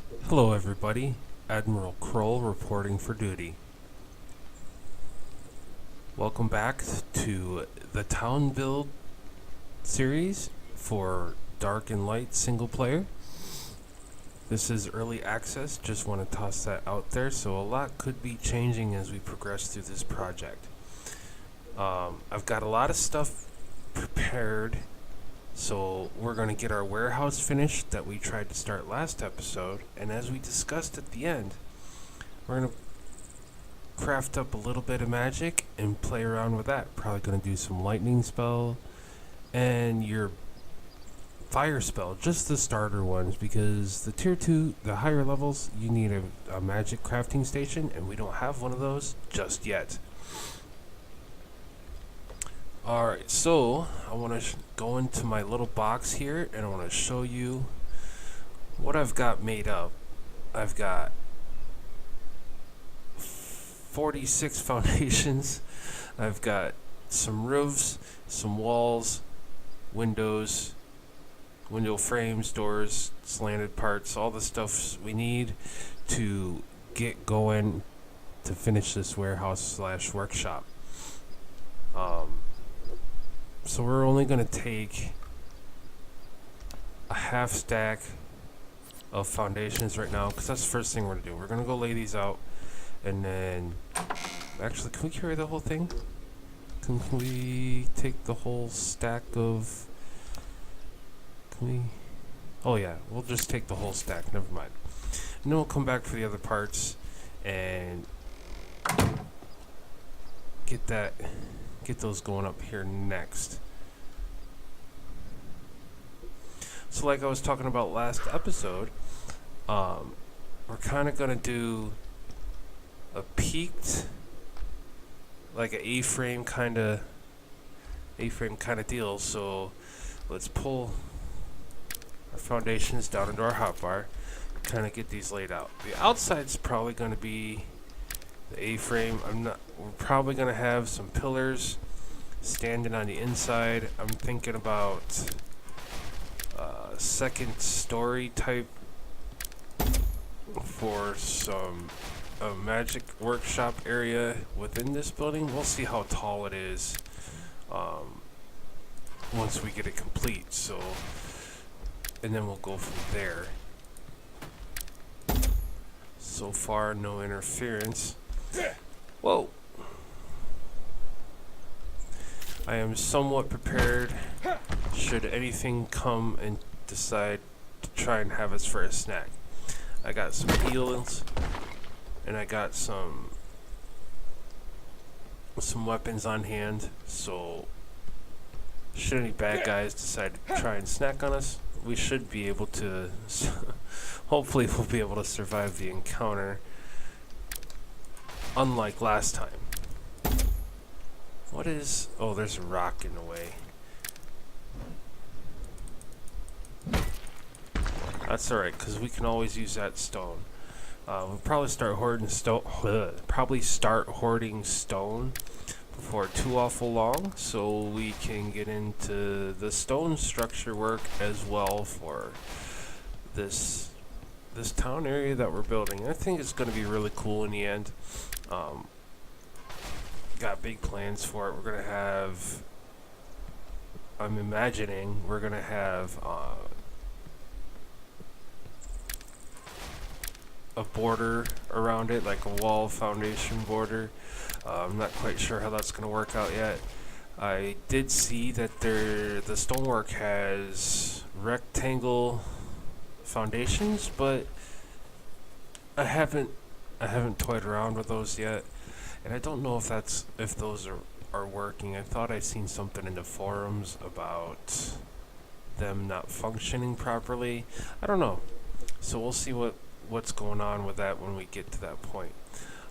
Hello everybody, Admiral Kroll reporting for duty. Welcome back to the Town Build series for Dark and Light single player. This is early access, just want to toss that out there, so a lot could be changing as we progress through this project. I've got a lot of stuff prepared, so we're going to get our warehouse finished that we tried to start last episode, and as we discussed at the end, we're going to craft up a little bit of magic and play around with that. Probably going to do some lightning spell and your fire spell, just the starter ones, because the tier 2, the higher levels, you need a magic crafting station, and we don't have one of those just yet. Alright, so I want to go into my little box here and I want to show you what I've got made up. I've got 46 foundations. I've got some roofs, some walls, windows, window frames, doors, slanted parts, all the stuff we need to get going to finish this warehouse slash workshop. So we're only going to take a half stack of foundations right now, because that's the first thing we're going to do. We're going to go lay these out, and then, actually, can we carry the whole thing? Can we take the whole stack of, can we, oh yeah, we'll just take the whole stack, never mind. And then we'll come back for the other parts, and get those going up here next. So like I was talking about last episode, we're kind of going to do a peaked, like an A-frame kind of deal. So let's pull our foundations down into our hotbar, kind of get these laid out. The outside's probably going to be the A-frame. We're probably going to have some pillars standing on the inside. I'm thinking about second story type for some magic workshop area within this building. We'll see how tall it is once we get it complete. So, and then we'll go from there. So far, no interference. Whoa. I am somewhat prepared should anything come and decide to try and have us for a snack. I got some heals, and I got some weapons on hand, so should any bad guys decide to try and snack on us, we should be able to hopefully we'll be able to survive the encounter, unlike last time. What is, oh, there's a rock in the way. That's alright, because we can always use that stone. We'll probably start hoarding stone. Before too awful long, so we can get into the stone structure work as well for this town area that we're building. I think it's going to be really cool in the end. Got big plans for it. We're going to have, I'm imagining we're going to have a border around it, like a wall foundation border. I'm not quite sure how that's going to work out yet. I did see that the stonework has rectangle foundations, but I haven't toyed around with those yet, and I don't know if those are working. I thought I seen something in the forums about them not functioning properly. I don't know, so we'll see what's going on with that when we get to that point.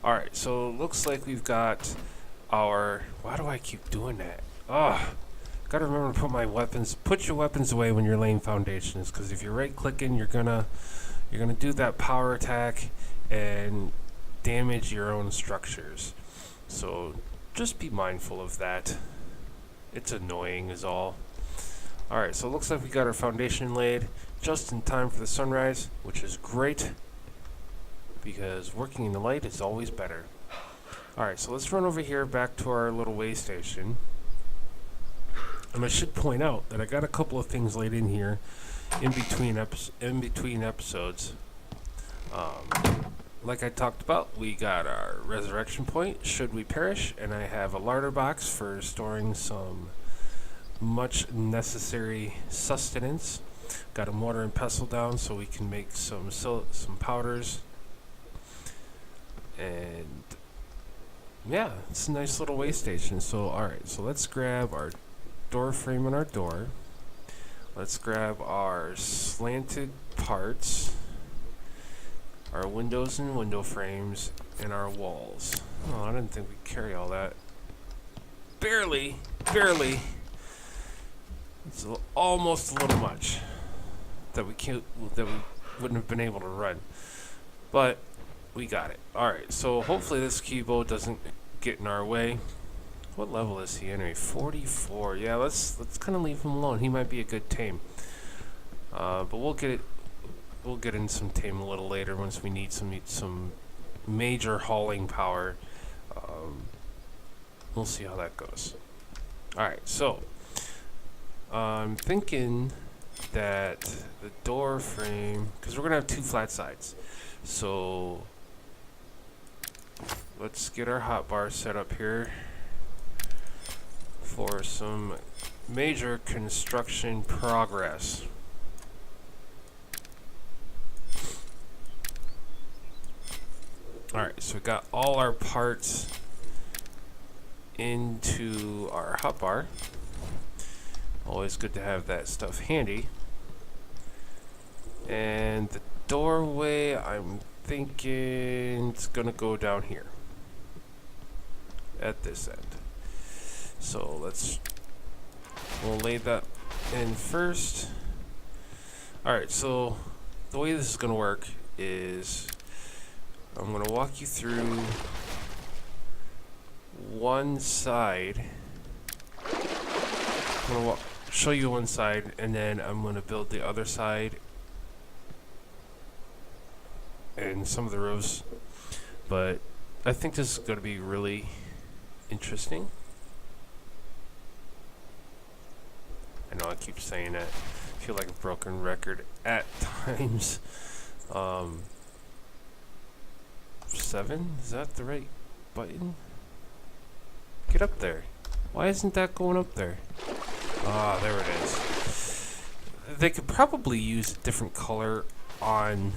Alright, so it looks like we've got our, why do I keep doing that? Gotta remember to put your weapons away when you're laying foundations, because if you're right clicking, you're gonna do that power attack and damage your own structures. So just be mindful of that. It's annoying is all. Alright, so it looks like we got our foundation laid just in time for the sunrise, which is great. because working in the light is always better. Alright, so let's run over here back to our little way station. And I should point out that I got a couple of things laid in here in between episodes. Like I talked about, we got our resurrection point should we perish, and I have a larder box for storing some much necessary sustenance. Got a mortar and pestle down so we can make some powders. And yeah, it's a nice little way station. So alright, so let's grab our door frame on our door. Let's grab our slanted parts, our windows and window frames, and our walls. Oh, I didn't think we'd carry all that. Barely. It's almost a little much that we wouldn't have been able to run, but we got it. All right, so hopefully this Kibo doesn't get in our way. What level is he anyway? 44. Yeah, let's kind of leave him alone. He might be a good tame, but we'll get in some tame a little later once we need some major hauling power. We'll see how that goes. All right, so I'm thinking that the door frame, because we're gonna have two flat sides, so let's get our hotbar set up here for some major construction progress. Alright, so we got all our parts into our hotbar. Always good to have that stuff handy. And the doorway, I'm thinking it's gonna go down here at this end. So we'll lay that in first. Alright, so the way this is gonna work is I'm going to walk you through one side. I'm going to show you one side, and then I'm going to build the other side and some of the rows. But I think this is going to be really interesting. I know I keep saying that. I feel like a broken record at times. 7? Is that the right button? Get up there. Why isn't that going up there? Ah, there it is. They could probably use a different color on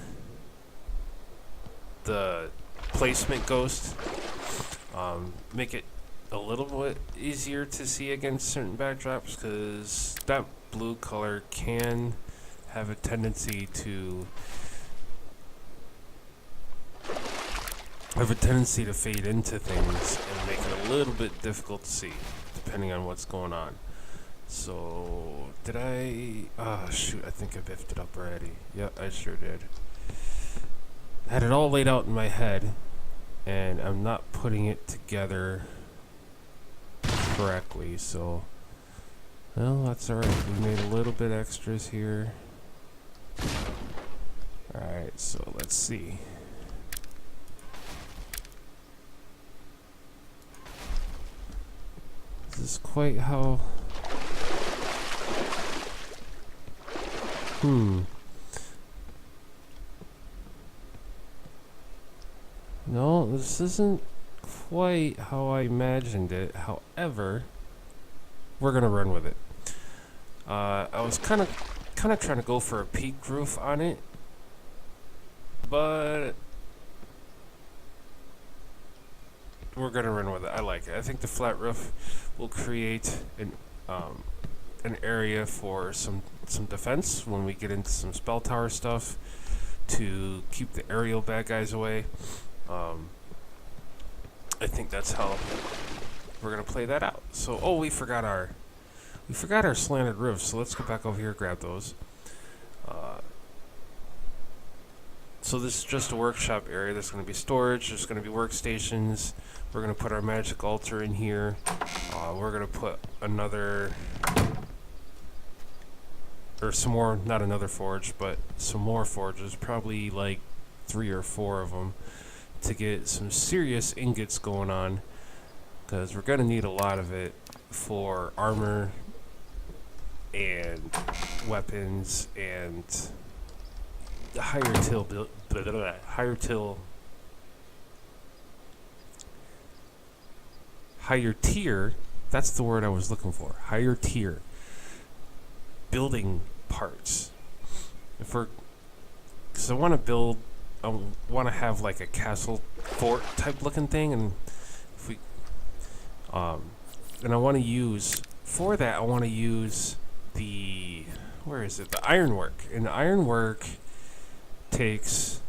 the placement ghost. Make it a little bit easier to see against certain backdrops, because that blue color can have a tendency to fade into things and make it a little bit difficult to see, depending on what's going on. So, did I... Ah, shoot, I think I biffed it up already. Yep, I sure did. I had it all laid out in my head, and I'm not putting it together correctly, so... Well, that's alright. We made a little bit extras here. Alright, so let's see. Is this quite how... No, this isn't quite how I imagined it. However, we're gonna run with it. I was kind of trying to go for a peaked roof on it, but we're gonna run with it. I like it. I think the flat roof will create an area for some defense when we get into some spell tower stuff to keep the aerial bad guys away. I think that's how we're gonna play that out. So, oh, we forgot our slanted roofs. So let's go back over here and grab those. So this is just a workshop area. There's going to be storage. There's going to be workstations. We're going to put our magic altar in here. We're going to put another, or some more, not another forge, but some more forges. Probably like 3 or 4 of them to get some serious ingots going on, because we're going to need a lot of it for armor and weapons and higher tier, that's the word I was looking for, higher tier building parts. Because I want to have like a castle fort type looking thing, and if we, and I want to use, for that I want to use the, where is it, the ironwork, and the ironwork takes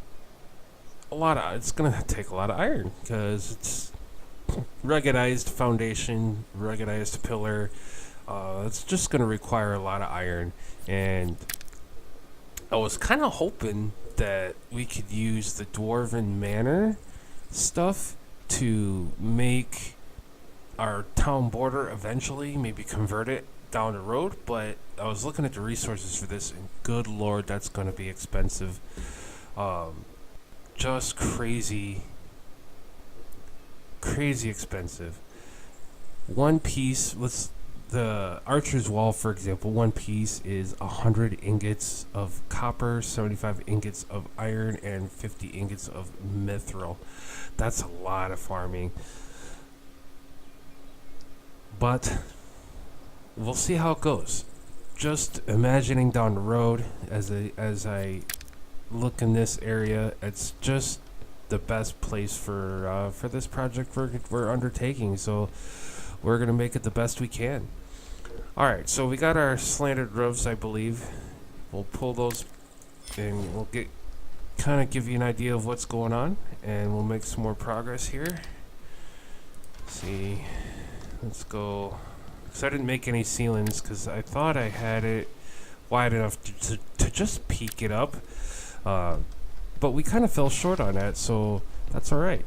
it's gonna take a lot of iron, because it's ruggedized foundation, ruggedized pillar. It's just going to require a lot of iron, and I was kind of hoping that we could use the Dwarven Manor stuff to make our town border eventually, maybe convert it down the road, but I was looking at the resources for this, and good lord, that's going to be expensive. Just crazy expensive. One piece, the Archer's Wall, for example, one piece is 100 ingots of copper, 75 ingots of iron, and 50 ingots of mithril. That's a lot of farming. But we'll see how it goes. Just imagining down the road, as I look in this area, it's just the best place for this project we're undertaking. So we're gonna make it the best we can. All right, so we got our slanted roofs, I believe. We'll pull those, and we'll give you an idea of what's going on, and we'll make some more progress here. See, let's go. Because I didn't make any ceilings, because I thought I had it wide enough to just peek it up. But we kind of fell short on that, so that's all right.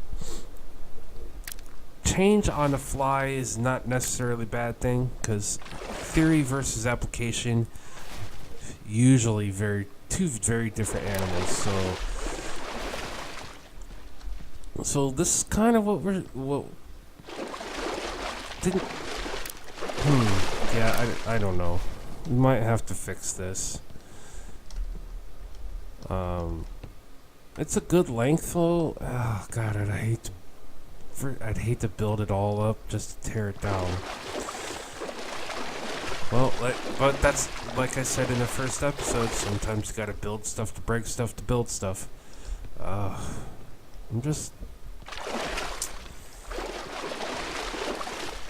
Change on the fly is not necessarily a bad thing, because theory versus application, usually two very different animals. So this is kind of I don't know. We might have to fix this. It's a good length though. Oh god, I'd hate to build it all up just to tear it down. Well, but that's like I said in the first episode. Sometimes you gotta build stuff to break stuff to build stuff. I'm just.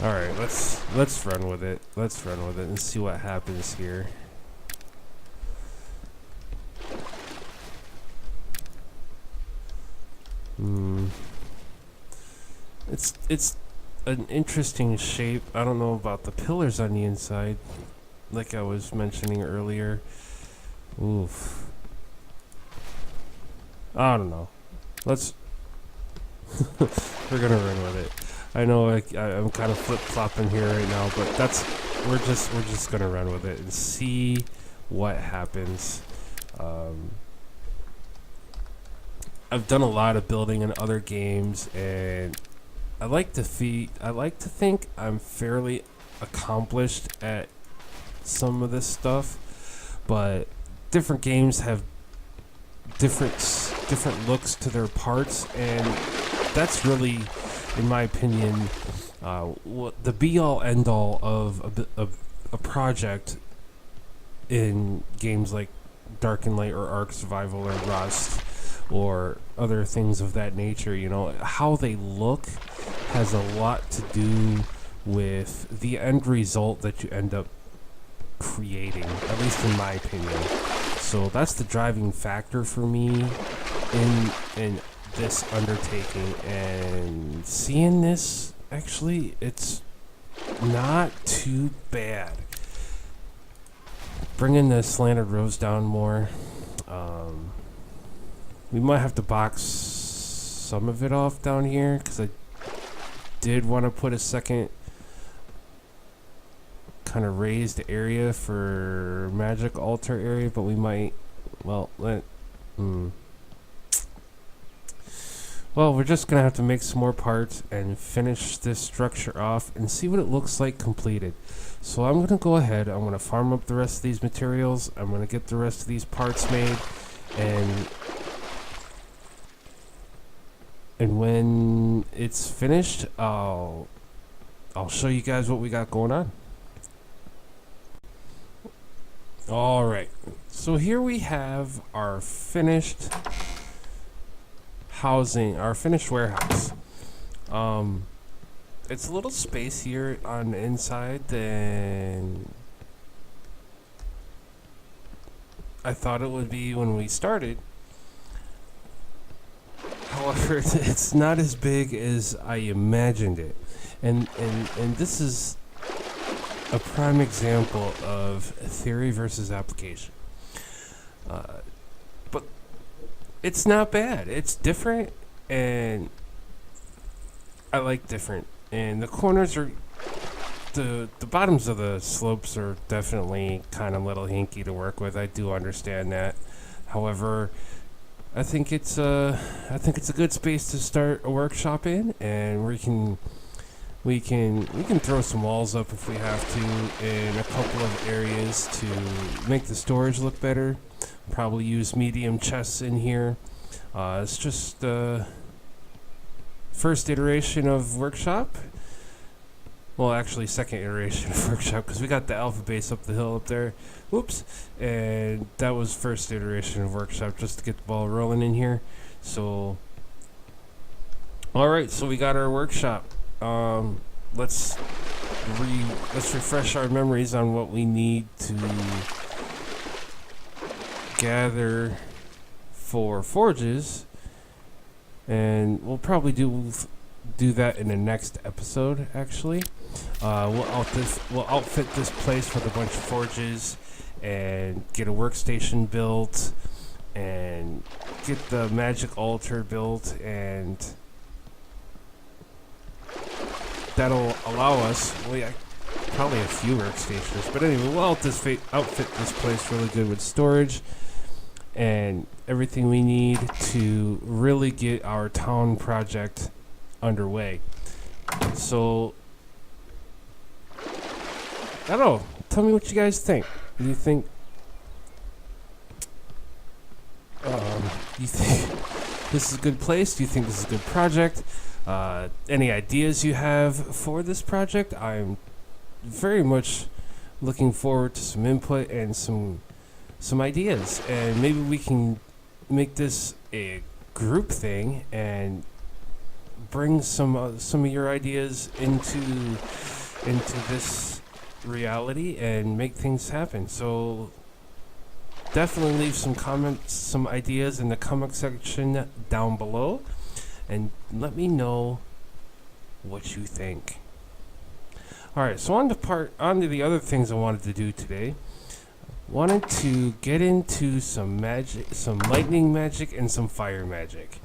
All right, let's run with it. Let's run with it and see what happens here. It's an interesting shape. I don't know about the pillars on the inside, like I was mentioning earlier. Oof. I don't know. We're gonna run with it. I know I'm kind of flip-flopping here right now, but we're just gonna run with it and see what happens. I've done a lot of building in other games, and I like to think I'm fairly accomplished at some of this stuff, but different games have different looks to their parts, and that's really, in my opinion, what the be-all end-all of a project in games like Dark and Light or Ark Survival or Rust or other things of that nature. You know, how they look has a lot to do with the end result that you end up creating, at least in my opinion. So that's the driving factor for me in this undertaking, and seeing this, actually, it's not too bad. Bringing the slanted rows down more. We might have to box some of it off down here, because I did want to put a second kind of raised area for magic altar area, but we might, well, Well, we're just gonna have to make some more parts and finish this structure off and see what it looks like completed. So I'm gonna go ahead, I'm gonna farm up the rest of these materials, I'm gonna get the rest of these parts made, and when it's finished, I'll show you guys what we got going on. Alright, so here we have our finished housing, our finished warehouse. It's a little spacier on the inside than I thought it would be when we started. However, it's not as big as I imagined it. And this is a prime example of theory versus application. But it's not bad. It's different, and I like different. And the corners are, the bottoms of the slopes are definitely kind of a little hinky to work with. I do understand that. However, I think it's a good space to start a workshop in, and we can throw some walls up if we have to in a couple of areas to make the storage look better. Probably use medium chests in here. It's just the first iteration of workshop. Well, actually, second iteration of workshop, because we got the alpha base up the hill up there. Whoops. And that was first iteration of workshop, just to get the ball rolling in here. So, alright, so we got our workshop. Let's refresh our memories on what we need to gather for forges, and we'll probably do that in the next episode. Actually, we'll outfit this place with a bunch of forges and get a workstation built and get the magic altar built, and that'll allow us, probably a few workstations, but anyway, we'll outfit this place really good with storage and everything we need to really get our town project underway. So, I don't know, tell me what you guys think. Do you think this is a good place? Do you think this is a good project? Any ideas you have for this project? I'm very much looking forward to some input and some ideas, and maybe we can make this a group thing and bring some of your ideas into this reality and make things happen. So definitely leave some comments, some ideas in the comment section down below, and let me know what you think. Alright, so on to the other things I wanted to do today. Wanted to get into some magic, some lightning magic and some fire magic.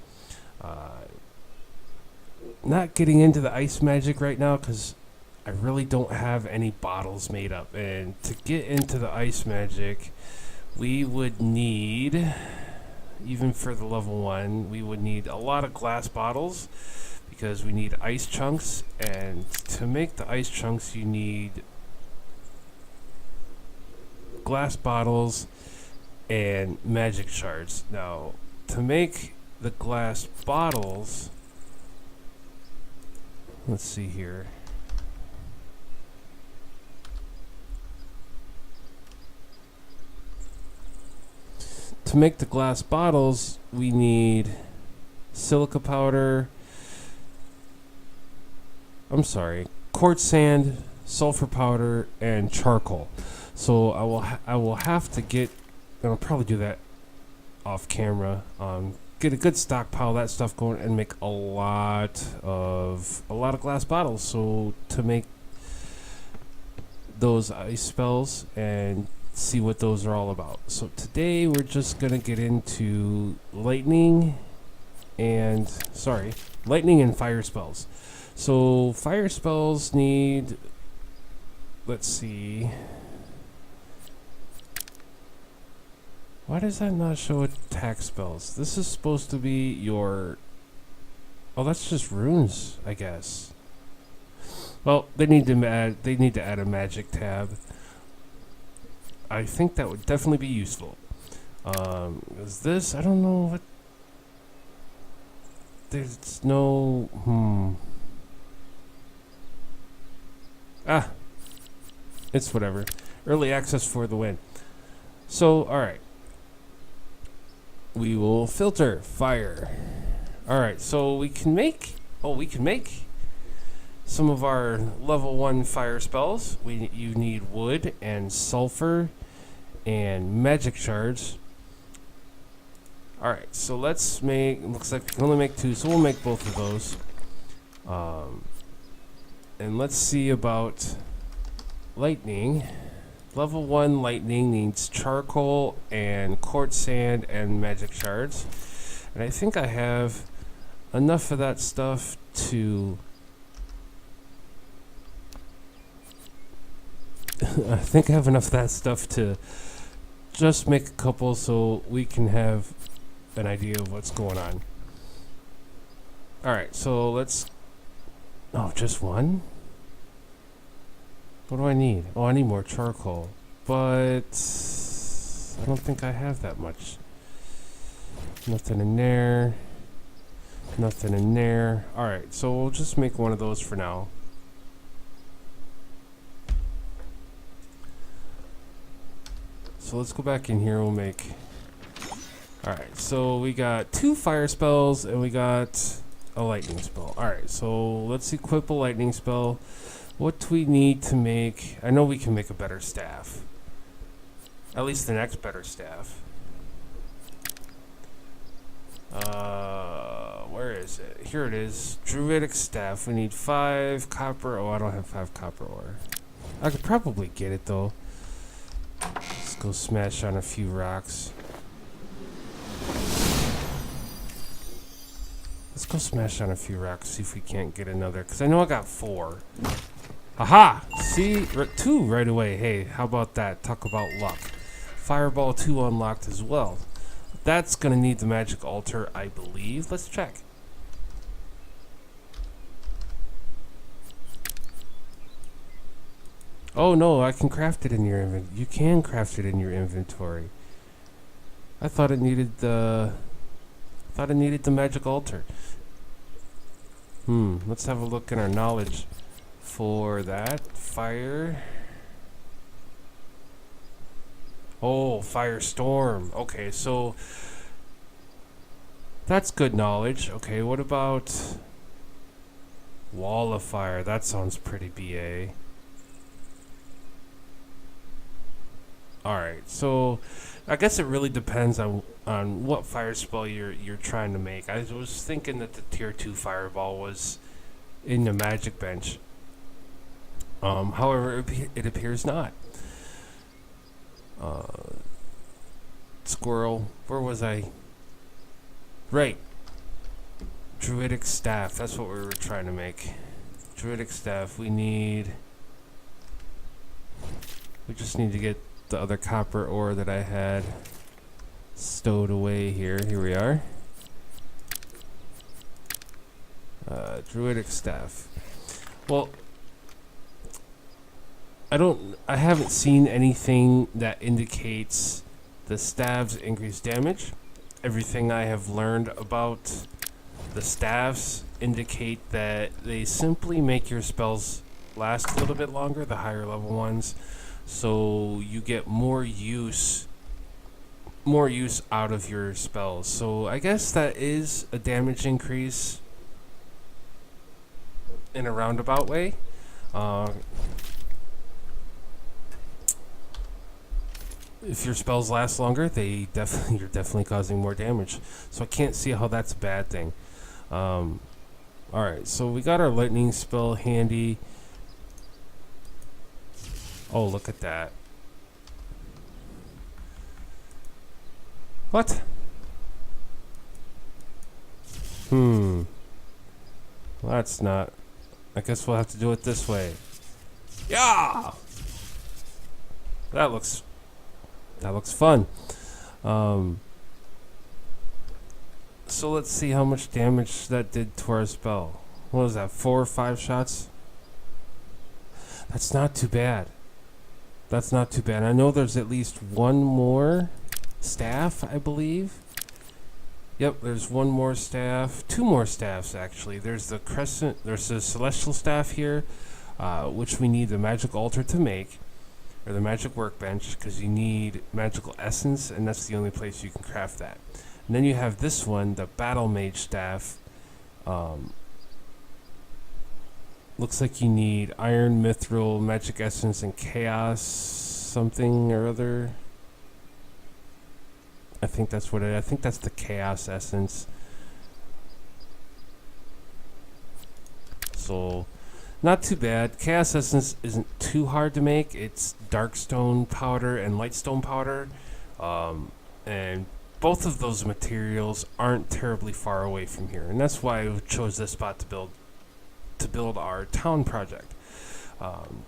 Not getting into the ice magic right now because I really don't have any bottles made up. And to get into the ice magic, we would need, even for the level 1, we would need a lot of glass bottles because we need ice chunks. And to make the ice chunks, you need glass bottles and magic shards. Now, to make the glass bottles, let's see here. To make the glass bottles, we need silica powder. Quartz sand, sulfur powder, and charcoal. So I will have to get, and I'll probably do that off camera. Get a good stockpile of that stuff going and make a lot of glass bottles. So to make those ice spells and see what those are all about. So today we're just gonna get into lightning and fire spells. So fire spells need, let's see. Why does that not show attack spells? This is supposed to be your Oh, that's just runes, I guess. Well, they need to add a magic tab. I think that would definitely be useful. Is this? I don't know what. There's no. Ah, it's whatever. Early access for the win. So, all right. We will filter fire. All right, so we can make. Oh, we can make some of our level 1 fire spells. You need wood and sulfur and magic shards. All right, so let's make. Looks like we can only make 2, so we'll make both of those. And let's see about lightning. Level 1 lightning needs charcoal and quartz sand and magic shards. And I think I have enough of that stuff to... I think I have enough of that stuff to just make a couple so we can have an idea of what's going on. Alright, so let's... Oh, just one? What do I need? Oh, I need more charcoal. But I don't think I have that much. Nothing in there. Nothing in there. Alright, so we'll just make one of those for now. So let's go back in here. We'll make... Alright, so we got 2 fire spells and we got a lightning spell. Alright, so let's equip a lightning spell. What do we need to make? I know we can make a better staff. At least the next better staff. Where is it? Here it is. Druidic staff. We need 5 copper. Oh, I don't have 5 copper ore. I could probably get it though. Let's go smash on a few rocks. Let's go smash on a few rocks, see if we can't get another. Because I know I got 4. Aha! See? 2 right away. Hey, how about that? Talk about luck. Fireball 2 unlocked as well. That's going to need the magic altar, I believe. Let's check. Oh no, I can craft it in your inventory. You can craft it in your inventory. I thought it needed the... magic altar. Let's have a look in our knowledge for that. Fire. Oh, firestorm. Okay, so that's good knowledge. Okay, what about wall of fire? That sounds pretty BA. Alright, so I guess it really depends on what fire spell you're trying to make. I was thinking that the tier 2 fireball was in the magic bench. However, it appears not. Squirrel, where was I? Right. Druidic staff, that's what we were trying to make. Druidic staff, we just need to get the other copper ore that I had stowed away here. Here we are. Druidic staff. Well, I haven't seen anything that indicates the staves increase damage. Everything I have learned about the staves indicate that they simply make your spells last a little bit longer, the higher level ones, so you get more use out of your spells. So I guess that is a damage increase in a roundabout way. If your spells last longer, you're definitely causing more damage. So I can't see how that's a bad thing. Alright, so we got our lightning spell handy. Oh, look at that. What? Well, that's not... I guess we'll have to do it this way. Yeah! That looks fun. So let's see how much damage that did to our spell. What was that, 4 or 5 shots? That's not too bad. That's not too bad. I know there's at least one more staff, I believe. Yep, there's one more staff. 2 more staffs, actually. There's the crescent, there's the celestial staff here, which we need the magic altar to make, or the magic workbench, because you need magical essence, and that's the only place you can craft that. And then you have this one, the battle mage staff. Looks like you need iron, mithril, magic essence, and chaos something or other. I think that's what I think that's the chaos essence. So, not too bad. Chaos essence isn't too hard to make. It's darkstone powder and lightstone powder, and both of those materials aren't terribly far away from here, and that's why I chose this spot to build our town project.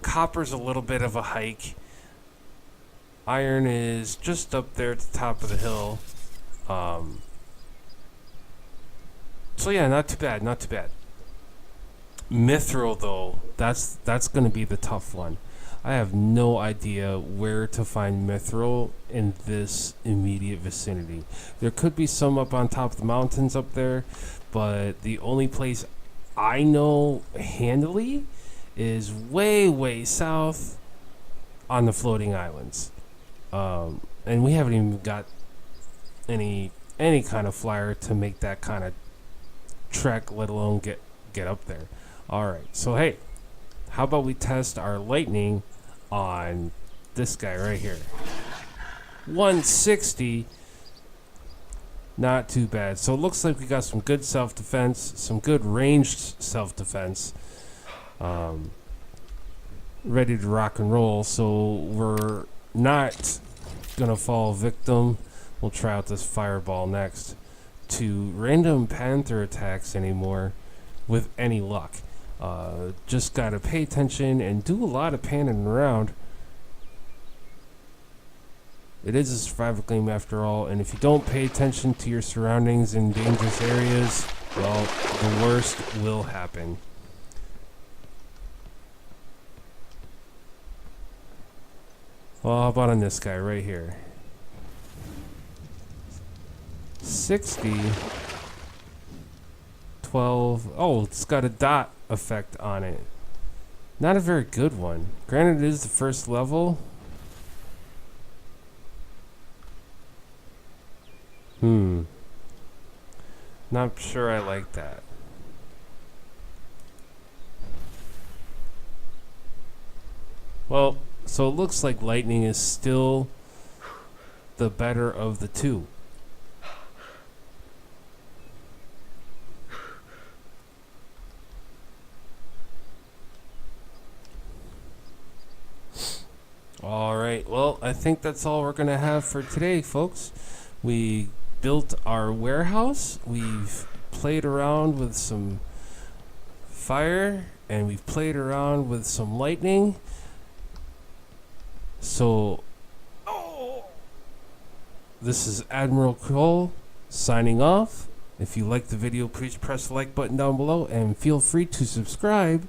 Copper's a little bit of a hike. Iron is just up there at the top of the hill. So yeah, not too bad, not too bad. Mithril though, that's going to be the tough one. I have no idea where to find mithril in this immediate vicinity. There could be some up on top of the mountains up there, but the only place I know handily is way south on the floating islands. And we haven't even got any kind of flyer to make that kind of trek, let alone get up there. Alright, so hey, how about we test our lightning on this guy right here. 160. Not too bad. So it looks like we got some good self-defense, some good ranged self-defense. Ready to rock and roll. So we're not gonna fall victim. We'll try out this fireball next to random panther attacks anymore with any luck. Just gotta pay attention and do a lot of panning around. It is a survival game after all, and if you don't pay attention to your surroundings in dangerous areas, well, the worst will happen. Well, how about on this guy right here? 60, 12. Oh, it's got a dot effect on it. Not a very good one. Granted, it is the first level. Not sure I like that. Well, so it looks like lightning is still the better of the two. Alright, well, I think that's all we're going to have for today, folks. We built our warehouse, we've played around with some fire, and we've played around with some lightning. So, this is Admiral Cole signing off. If you liked the video, please press the like button down below and feel free to subscribe.